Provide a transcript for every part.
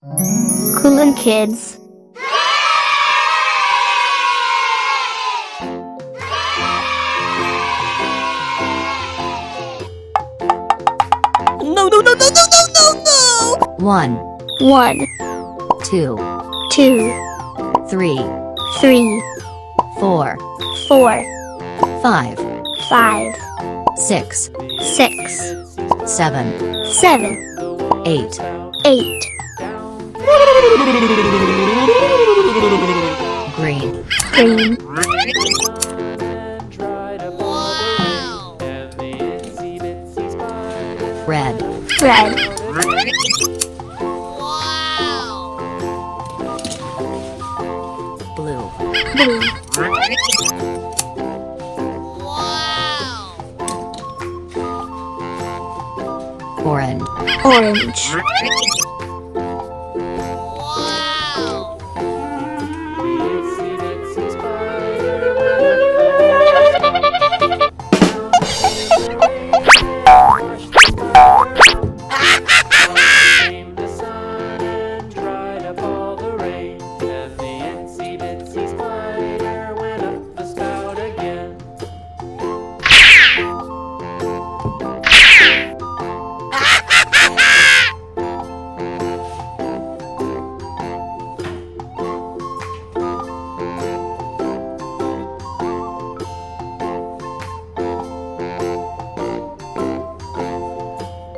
Kulen kids. No, no, no, no, no, no, no, no! 1, 1, 2, 2, 3, 3, 4, 4, 5, 5, 6, 6, 7, 7, 8, 8. green, Green. red, Red. blue, Blue. orange, Orange. Came the sun and dried up all the rain, and the itsy bitsy spider went up the spout again.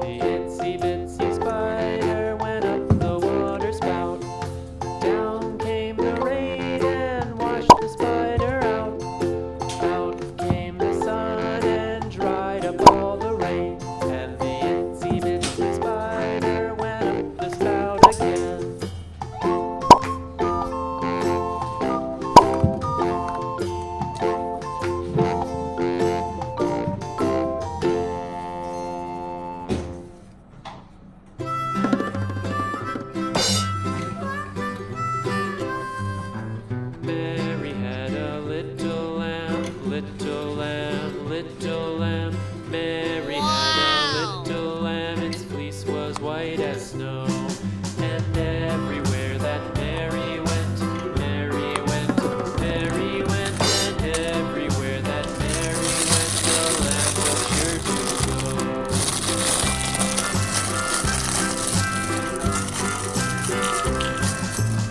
The itsy bitsy spider went up the water spout. Down came the rain and washed the spider out. Out came the sun and dried up all the rain, and the itsy bitsy spider went up the spout again. Mary had a little lamb, little lamb, little lamb. Mary had a little lamb, its fleece was white as snow. And everywhere that Mary went, Mary went, Mary went. And everywhere that Mary went, the lamb was sure to go.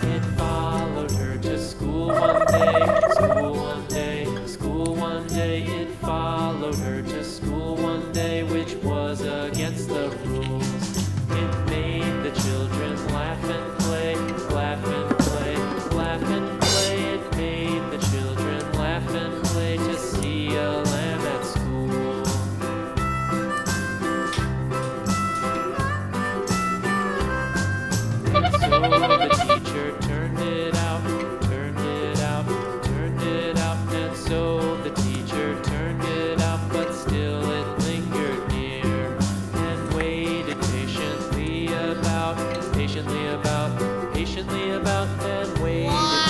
It followed her to school one day, school one day, school one day. It followed her to school one day, which was against the rules. It made the children laugh and play, laugh and play, laugh and play. It made the children laugh and play to see a lamb at school. So the teacher turned it out, turned it out, turned it out. And so the teacher turned it out, but still it lingered near and waited patiently about, patiently about, patiently about, and waited